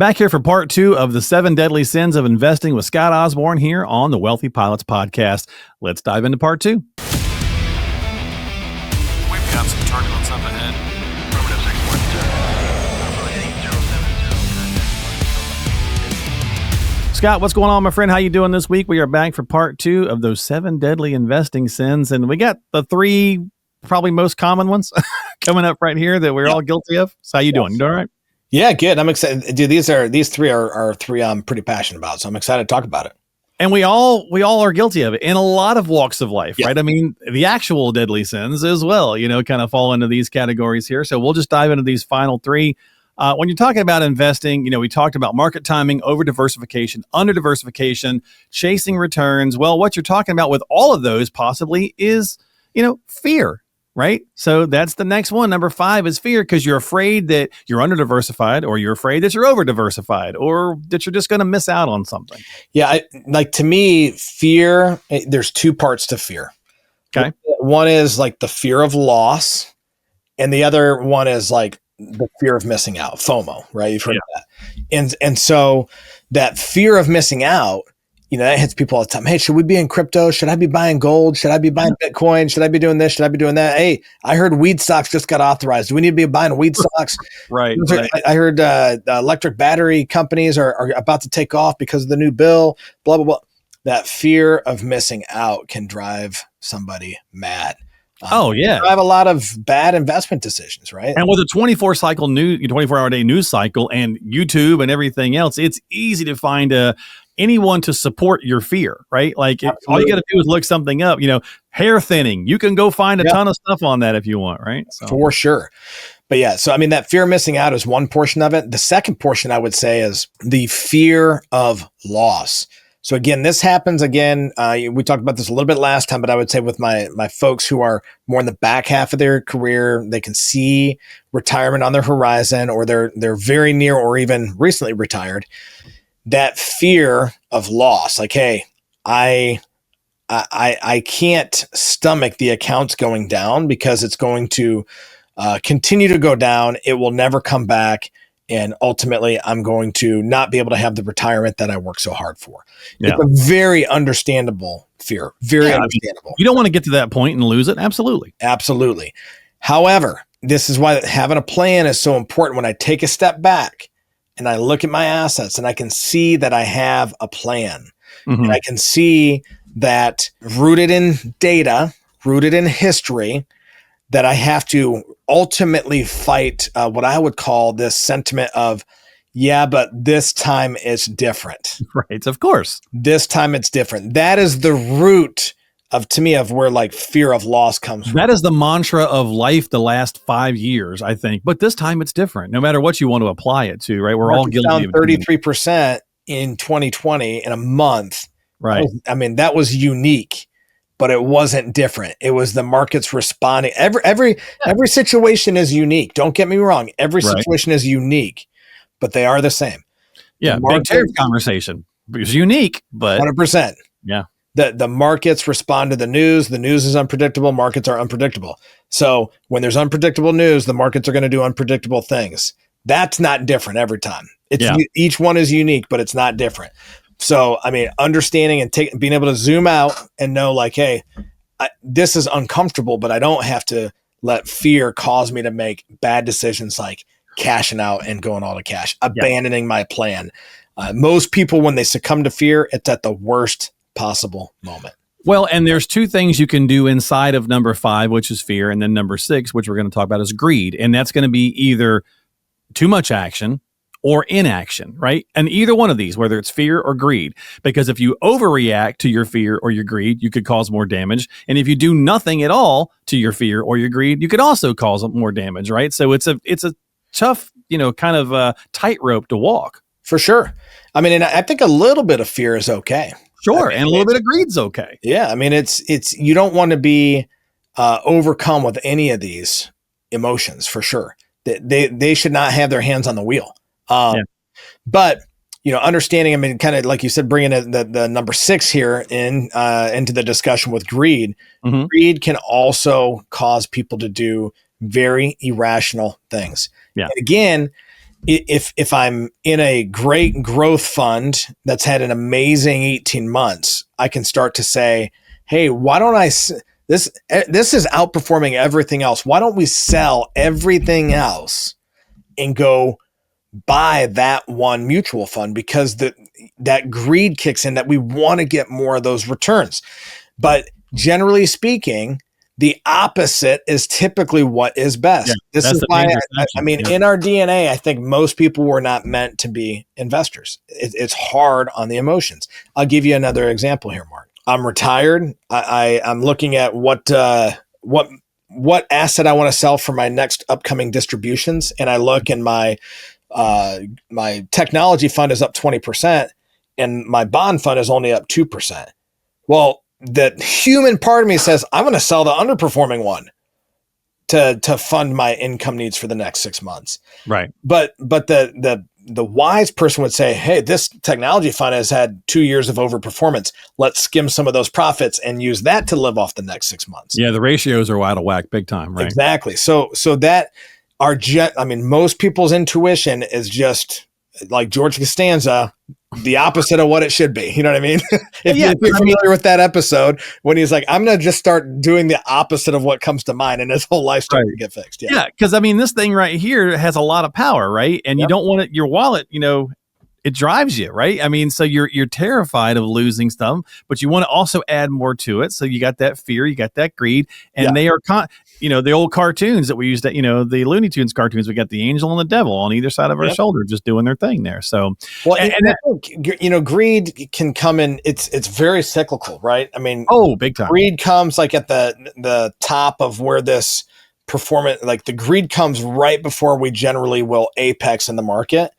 Back here for part 2 of the 7 Deadly Sins of Investing with Scott Osborn here on the Wealthy Pilots podcast. Let's dive into part 2. We've got some turbulence up ahead. Scott, what's going on, my friend? How you doing this week? We are back for part 2 of those 7 deadly investing sins, and we got the 3 probably most common ones coming up right here that we're all guilty of. So how you doing? You doing all right? Yeah, good. I'm excited. Dude, these three are three I'm pretty passionate about, so I'm excited to talk about it. And we all are guilty of it in a lot of walks of life, right? I mean, the actual deadly sins as well, kind of fall into these categories here. So we'll just dive into these final 3. When you're talking about investing, we talked about market timing, over diversification, under diversification, chasing returns. Well, what you're talking about with all of those possibly is, fear. Right. So that's the next one. Number 5 is fear, because you're afraid that you're under diversified, or you're afraid that you're over diversified, or that you're just going to miss out on something. Yeah. To me, fear, there's 2 parts to fear. Okay. One is like the fear of loss, and the other one is like the fear of missing out, FOMO, right? You've heard of that. And so that fear of missing out, that hits people all the time. Hey, should we be in crypto? Should I be buying gold? Should I be buying Bitcoin? Should I be doing this? Should I be doing that? Hey, I heard weed stocks just got authorized. Do we need to be buying weed stocks? Right. I heard the electric battery companies are about to take off because of the new bill, blah, blah, blah. That fear of missing out can drive somebody mad. I have a lot of bad investment decisions, right? And with a 24-hour day news cycle and YouTube and everything else, it's easy to find anyone to support your fear, right? Like all you got to do is look something up, hair thinning. You can go find a ton of stuff on that if you want, right? So. For sure. But yeah, so I mean, that fear of missing out is one portion of it. The second portion I would say is the fear of loss. So again, this happens again. We talked about this a little bit last time, but I would say with my folks who are more in the back half of their career, they can see retirement on their horizon, or they're very near or even recently retired. That fear of loss, like, hey, I can't stomach the accounts going down because it's going to continue to go down. It will never come back. And ultimately, I'm going to not be able to have the retirement that I worked so hard for. Yeah. It's a very understandable fear. Very understandable. You don't want to get to that point and lose it. Absolutely. Absolutely. However, this is why having a plan is so important. When I take a step back and I look at my assets and I can see that I have a plan, and I can see that rooted in data, rooted in history, that I have to ultimately fight what I would call this sentiment of, but this time it's different. Right, of course. This time it's different. That is the root to me, of where like fear of loss comes from. That is the mantra of life the last 5 years, I think. But this time it's different, no matter what you want to apply it to, right? We're all guilty of 33% in 2020 in a month. Right. That was unique. But it wasn't different. It was the markets responding. Every situation is unique. Don't get me wrong. Every situation is unique, but they are the same. Yeah, big tariff conversation. It was unique, but 100%. Yeah. The markets respond to the news. The news is unpredictable. Markets are unpredictable. So when there's unpredictable news, the markets are going to do unpredictable things. That's not different every time. Each one is unique, but it's not different. So, understanding and being able to zoom out and know like, hey, this is uncomfortable, but I don't have to let fear cause me to make bad decisions like cashing out and going all to cash, abandoning my plan. Most people, when they succumb to fear, it's at the worst possible moment. Well, and there's 2 things you can do inside of number 5, which is fear, and then number 6, which we're going to talk about, is greed. And that's going to be either too much action or inaction, right? And either one of these, whether it's fear or greed, because if you overreact to your fear or your greed, you could cause more damage. And if you do nothing at all to your fear or your greed, you could also cause more damage, right? So it's a tough, kind of tightrope to walk. For sure. And I think a little bit of fear is okay. Sure. And a little bit of greed's okay. Yeah. It's you don't want to be overcome with any of these emotions, for sure. They should not have their hands on the wheel. But, understanding, kind of like you said, bringing the number 6 here into the discussion with greed. Greed can also cause people to do very irrational things. Yeah. And again, if I'm in a great growth fund that's had an amazing 18 months, I can start to say, hey, why don't this is outperforming everything else. Why don't we sell everything else and go buy that one mutual fund? Because that greed kicks in, that we want to get more of those returns. But generally speaking, the opposite is typically what is best. Yeah, this is why in our DNA, I think most people were not meant to be investors. It's hard on the emotions. I'll give you another example here, Mark. I'm retired. I'm looking at what asset I want to sell for my next upcoming distributions, and I look, and my technology fund is up 20%, and my bond fund is only up 2%. Well, the human part of me says, I'm going to sell the underperforming one to fund my income needs for the next 6 months. Right. But the wise person would say, hey, this technology fund has had 2 years of overperformance. Let's skim some of those profits and use that to live off the next 6 months. Yeah, the ratios are out of whack big time, right? Exactly. So that most people's intuition is just like George Costanza, the opposite of what it should be. You know what I mean? If you're familiar with that episode, when he's like, I'm going to just start doing the opposite of what comes to mind, and his whole life starts to get fixed. Yeah. Because this thing right here has a lot of power, right? And you don't want it, your wallet, it drives you, right? So you're terrified of losing stuff, but you want to also add more to it. So you got that fear, you got that greed, and they are, the old cartoons that we used to, the Looney Tunes cartoons, we got the angel and the devil on either side of our shoulder, just doing their thing there. So, well, and I think, greed can come in. It's very cyclical, right? Big time. Greed comes like at the top of where this performance, like the greed comes right before we generally will apex in the market.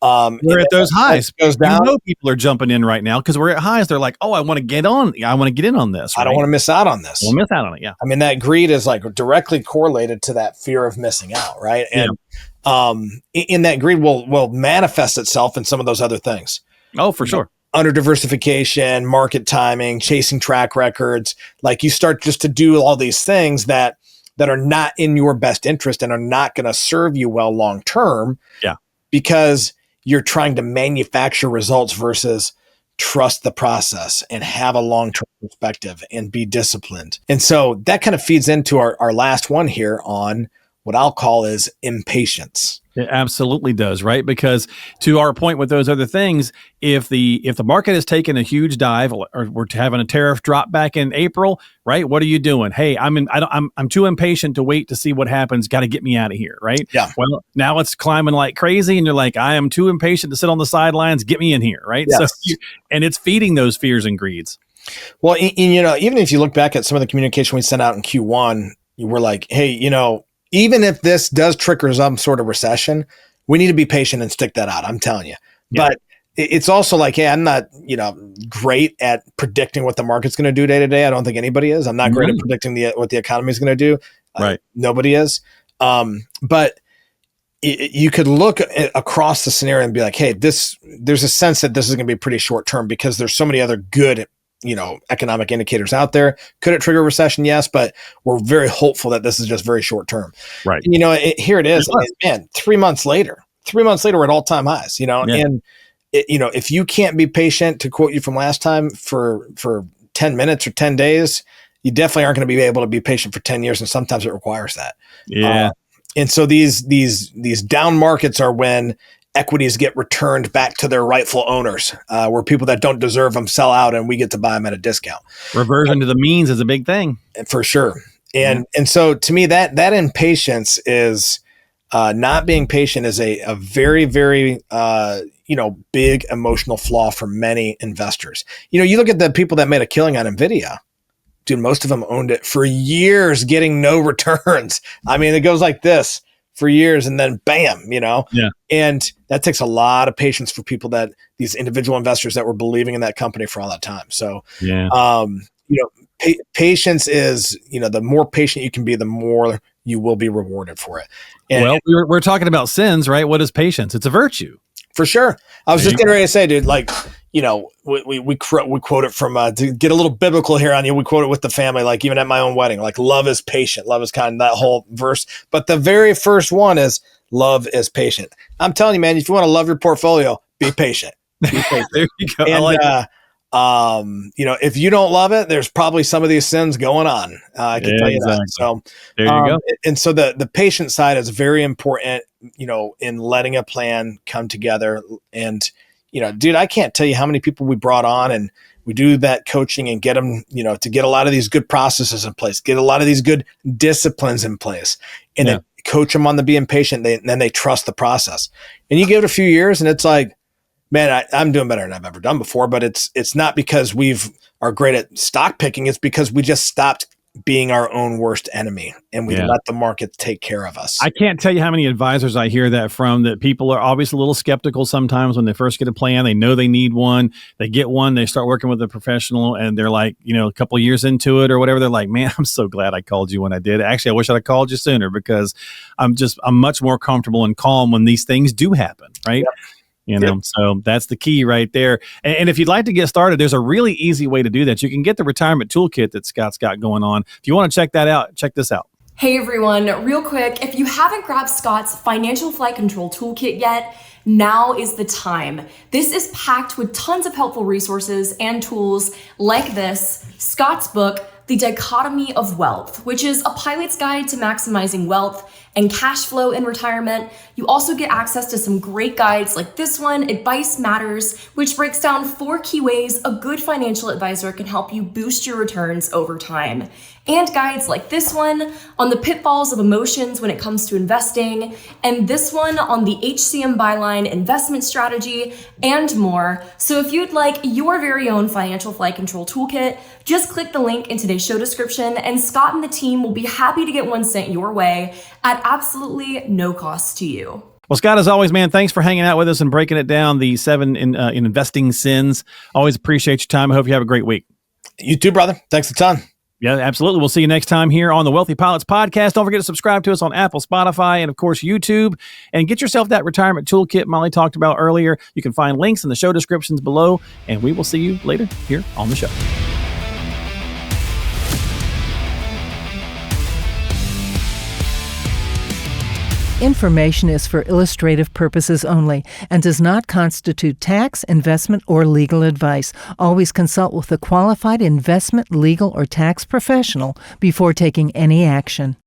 We're at those highs. Goes down. People are jumping in right now because we're at highs. They're like, oh, I want to get on. I want to get in on this. Right? I don't want to miss out on this. We'll miss out on it. Yeah. That greed is like directly correlated to that fear of missing out. Right. And, in that greed will manifest itself in some of those other things. Oh, for sure. Under diversification, market timing, chasing track records. Like you start just to do all these things that are not in your best interest and are not going to serve you well long term. Yeah. Because you're trying to manufacture results versus trust the process and have a long-term perspective and be disciplined. And so that kind of feeds into our last one here on what I'll call is impatience. It absolutely does, right? Because to our point with those other things, if the market has taken a huge dive, or we're having a tariff drop back in April, right? What are you doing? Hey, I'm too impatient to wait to see what happens. Got to get me out of here, right? Yeah. Well, now it's climbing like crazy, and you're like, I am too impatient to sit on the sidelines. Get me in here, right? Yes. So, and it's feeding those fears and greeds. Well, even if you look back at some of the communication we sent out in Q1, you were like, hey, even if this does trigger some sort of recession, we need to be patient and stick that out. I'm telling you. Yeah. But it's also like, hey, I'm not, great at predicting what the market's going to do day to day. I don't think anybody is. I'm not great at predicting what the economy is going to do. Right. Nobody is. But you could look across the scenario and be like, hey, there's a sense that this is going to be pretty short term because there's so many other good economic indicators out there. Could it trigger a recession? Yes, but we're very hopeful that this is just very short term. Right. Here it is. Man, 3 months later, we're at all time highs. And if you can't be patient, to quote you from last time, for 10 minutes or 10 days, you definitely aren't going to be able to be patient for 10 years. And sometimes it requires that. Yeah. And so these down markets are when equities get returned back to their rightful owners, where people that don't deserve them sell out and we get to buy them at a discount. Reversion to the means is a big thing. For sure. And so to me, that impatience is not being patient is a very, very, big emotional flaw for many investors. You look at the people that made a killing on NVIDIA. Dude, most of them owned it for years, getting no returns. It goes like this for years and then bam, Yeah. And that takes a lot of patience for people, that these individual investors that were believing in that company for all that time. So, patience is, the more patient you can be, the more you will be rewarded for it. And we're talking about sins, right? What is patience? It's a virtue. For sure. I was just getting ready to say, dude, like, we quote it from, to get a little biblical here on you. We quote it with the family, like even at my own wedding, like love is patient, love is kind, that whole verse. But the very first one is love is patient. I'm telling you, man, if you want to love your portfolio, be patient. Be patient. There you go. And, I like it. if you don't love it, there's probably some of these sins going on. I can tell you that. So there you go. And so the patient side is very important, in letting a plan come together. And, dude, I can't tell you how many people we brought on, and we do that coaching and get them, to get a lot of these good processes in place, get a lot of these good disciplines in place, and then coach them on the being patient. Then they trust the process. And you give it a few years and it's like, man, I'm doing better than I've ever done before, but it's not because are great at stock picking. It's because we just stopped being our own worst enemy and we let the market take care of us. I can't tell you how many advisors I hear that from, that people are obviously a little skeptical sometimes when they first get a plan. They know they need one. They get one. They start working with a professional and they're like, a couple of years into it or whatever. They're like, man, I'm so glad I called you when I did. Actually, I wish I'd called you sooner because I'm much more comfortable and calm when these things do happen. Right. Yep. So that's the key right there. And if you'd like to get started, there's a really easy way to do that. You can get the retirement toolkit that Scott's got going on. If you want to check that out, check this out. Hey everyone, real quick, if you haven't grabbed Scott's Financial Flight Control Toolkit yet, now is the time. This is packed with tons of helpful resources and tools like this, Scott's book, The Dichotomy of Wealth, which is a pilot's guide to maximizing wealth and cash flow in retirement. You also get access to some great guides like this one, Advice Matters, which breaks down 4 key ways a good financial advisor can help you boost your returns over time. And guides like this one on the pitfalls of emotions when it comes to investing, and this one on the HCM byline investment strategy, and more. So if you'd like your very own Financial Flight Control Toolkit, just click the link in today's show description, and Scott and the team will be happy to get one sent your way at absolutely no cost to you. Well, Scott, as always, man, thanks for hanging out with us and breaking it down, the 7 in investing sins. Always appreciate your time. I hope you have a great week. You too, brother. Thanks a ton. Yeah, absolutely. We'll see you next time here on the Wealthy Pilots Podcast. Don't forget to subscribe to us on Apple, Spotify, and of course, YouTube. And get yourself that retirement toolkit Molly talked about earlier. You can find links in the show descriptions below, and we will see you later here on the show. Information is for illustrative purposes only and does not constitute tax, investment, or legal advice. Always consult with a qualified investment, legal, or tax professional before taking any action.